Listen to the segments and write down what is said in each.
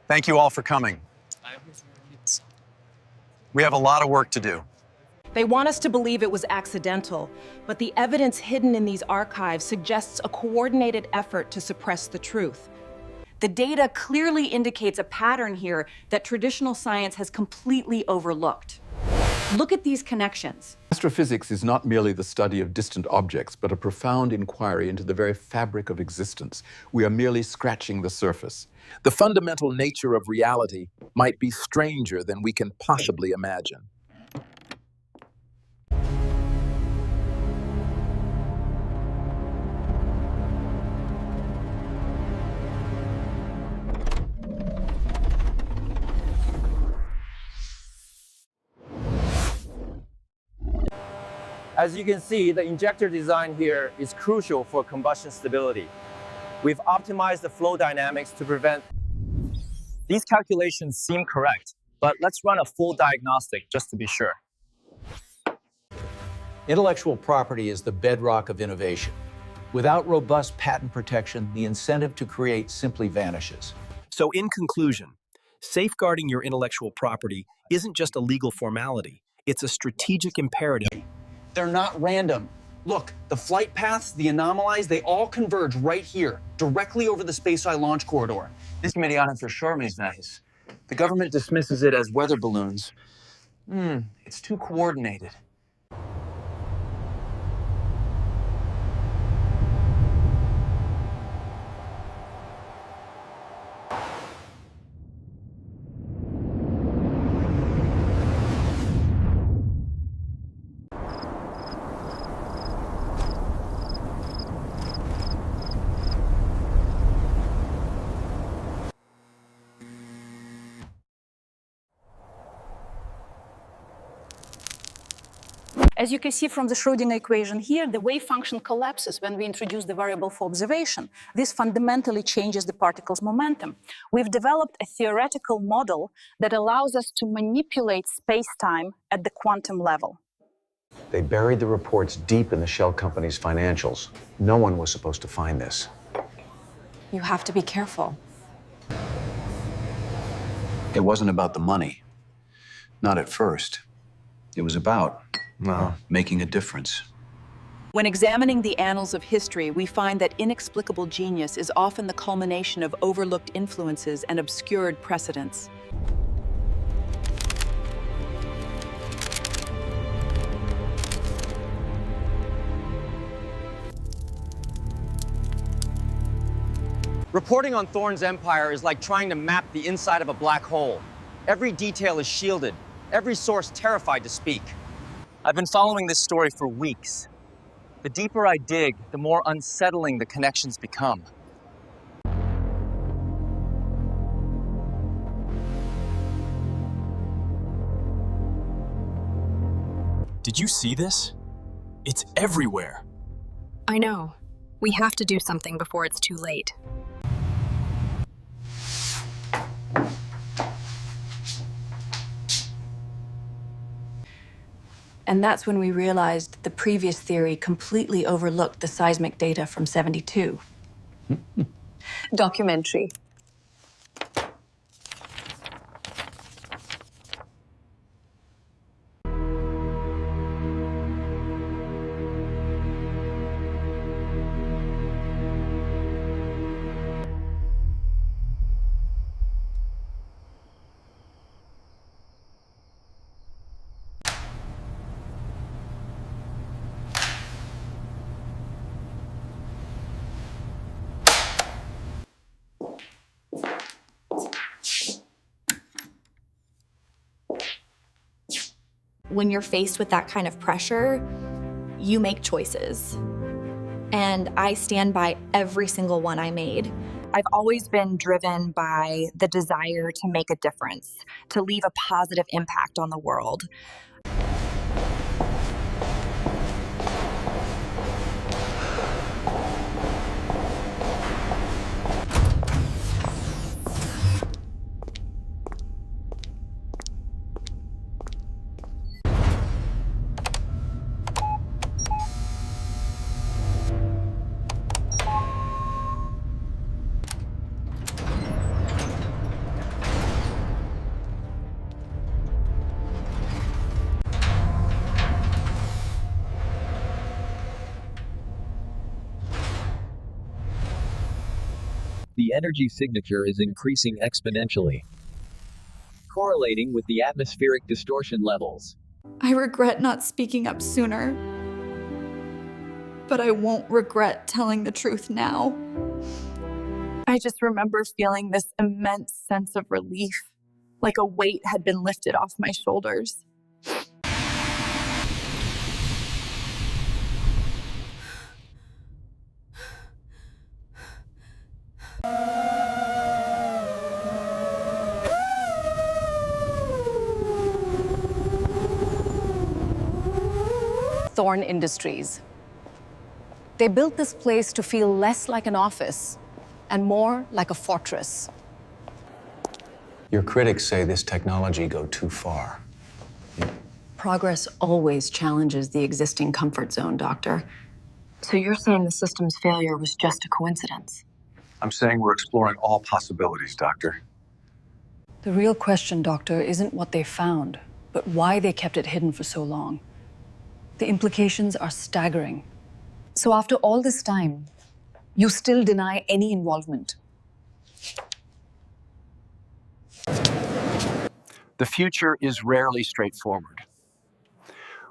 Thank you all for coming. We have a lot of work to do. They want us to believe it was accidental, but the evidence hidden in these archives suggests a coordinated effort to suppress the truth. The data clearly indicates a pattern here that traditional science has completely overlooked. Look at these connections. Astrophysics is not merely the study of distant objects, but a profound inquiry into the very fabric of existence. We are merely scratching the surface. The fundamental nature of reality might be stranger than we can possibly imagine. As you can see, the injector design here is crucial for combustion stability. We've optimized the flow dynamics to prevent. These calculations seem correct, but let's run a full diagnostic just to be sure. Intellectual property is the bedrock of innovation. Without robust patent protection, the incentive to create simply vanishes. So in conclusion, safeguarding your intellectual property isn't just a legal formality, it's a strategic imperative. They're not random. Look, the flight paths, the anomalies, they all converge right here, directly over the Spaceye launch corridor. This committee on it for sure makes nice. The government dismisses it as weather balloons. It's too coordinated. As you can see from the Schrödinger equation here, the wave function collapses when we introduce the variable for observation. This fundamentally changes the particle's momentum. We've developed a theoretical model that allows us to manipulate space-time at the quantum level. They buried the reports deep in the shell company's financials. No one was supposed to find this. You have to be careful. It wasn't about the money. Not at first. It was about, well, making a difference. When examining the annals of history, we find that inexplicable genius is often the culmination of overlooked influences and obscured precedents. Reporting on Thorne's empire is like trying to map the inside of a black hole. Every detail is shielded, every source terrified to speak. I've been following this story for weeks. The deeper I dig, the more unsettling the connections become. Did you see this? It's everywhere. I know. We have to do something before it's too late. And that's when we realized the previous theory completely overlooked the seismic data from '72. Documentary. When you're faced with that kind of pressure, you make choices. And I stand by every single one I made. I've always been driven by the desire to make a difference, to leave a positive impact on the world. The energy signature is increasing exponentially, correlating with the atmospheric distortion levels. I regret not speaking up sooner, but I won't regret telling the truth now. I just remember feeling this immense sense of relief, like a weight had been lifted off my shoulders. Thorn Industries. They built this place to feel less like an office and more like a fortress. Your critics say this technology go too far. Progress always challenges the existing comfort zone, Doctor. So you're saying the system's failure was just a coincidence? I'm saying we're exploring all possibilities, Doctor. The real question, Doctor, isn't what they found, but why they kept it hidden for so long. The implications are staggering. So after all this time, you still deny any involvement? The future is rarely straightforward.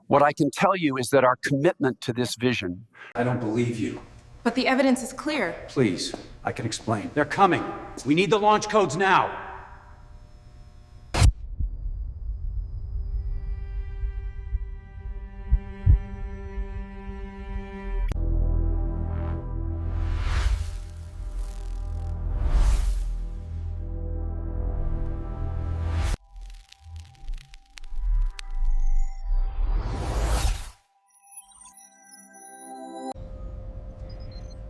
What I can tell you is that our commitment to this vision... I don't believe you. But the evidence is clear. Please, I can explain. They're coming. We need the launch codes now.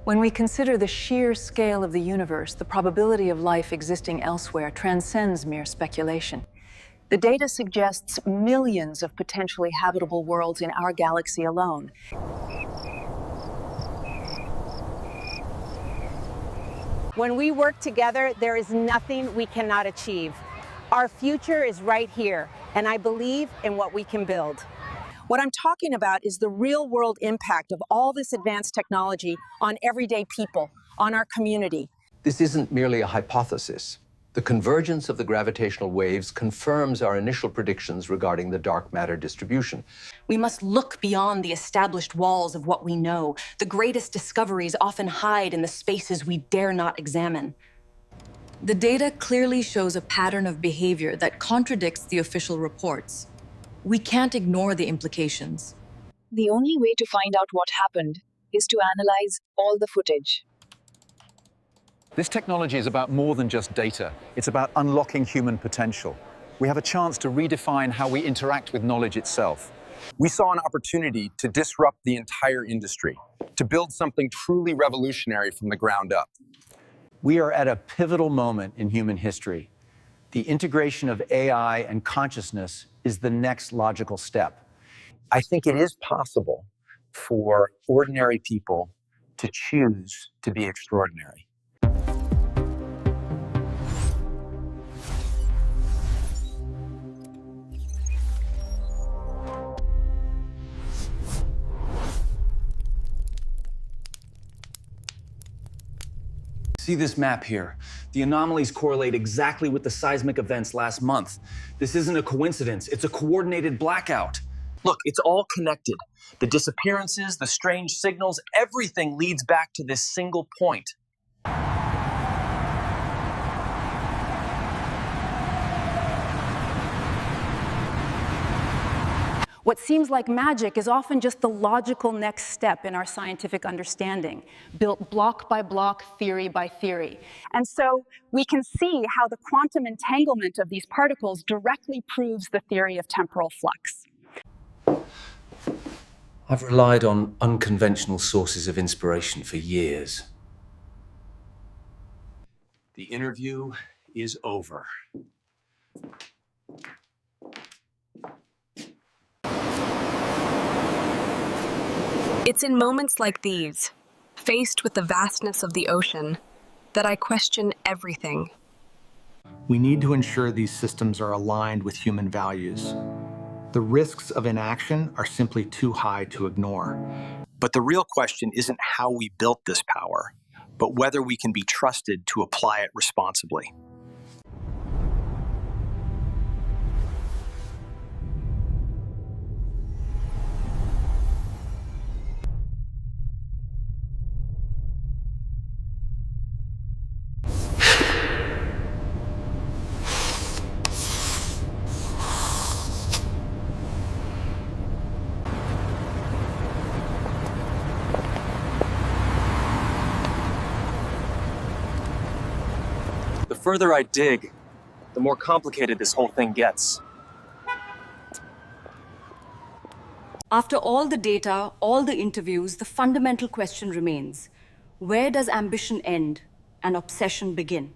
When we consider the sheer scale of the universe, the probability of life existing elsewhere transcends mere speculation. The data suggests millions of potentially habitable worlds in our galaxy alone. When we work together, there is nothing we cannot achieve. Our future is right here, and I believe in what we can build. What I'm talking about is the real-world impact of all this advanced technology on everyday people, on our community. This isn't merely a hypothesis. The convergence of the gravitational waves confirms our initial predictions regarding the dark matter distribution. We must look beyond the established walls of what we know. The greatest discoveries often hide in the spaces we dare not examine. The data clearly shows a pattern of behavior that contradicts the official reports. We can't ignore the implications. The only way to find out what happened is to analyze all the footage. This technology is about more than just data. It's about unlocking human potential. We have a chance to redefine how we interact with knowledge itself. We saw an opportunity to disrupt the entire industry, to build something truly revolutionary from the ground up. We are at a pivotal moment in human history. The integration of AI and consciousness is the next logical step. I think it is possible for ordinary people to choose to be extraordinary. See this map here? The anomalies correlate exactly with the seismic events last month. This isn't a coincidence, it's a coordinated blackout. Look, it's all connected. The disappearances, the strange signals, everything leads back to this single point. What seems like magic is often just the logical next step in our scientific understanding, built block by block, theory by theory. And so we can see how the quantum entanglement of these particles directly proves the theory of temporal flux. I've relied on unconventional sources of inspiration for years. The interview is over. It's in moments like these, faced with the vastness of the ocean, that I question everything. We need to ensure these systems are aligned with human values. The risks of inaction are simply too high to ignore. But the real question isn't how we built this power, but whether we can be trusted to apply it responsibly. The further I dig, the more complicated this whole thing gets. After all the data, all the interviews, the fundamental question remains: where does ambition end and obsession begin?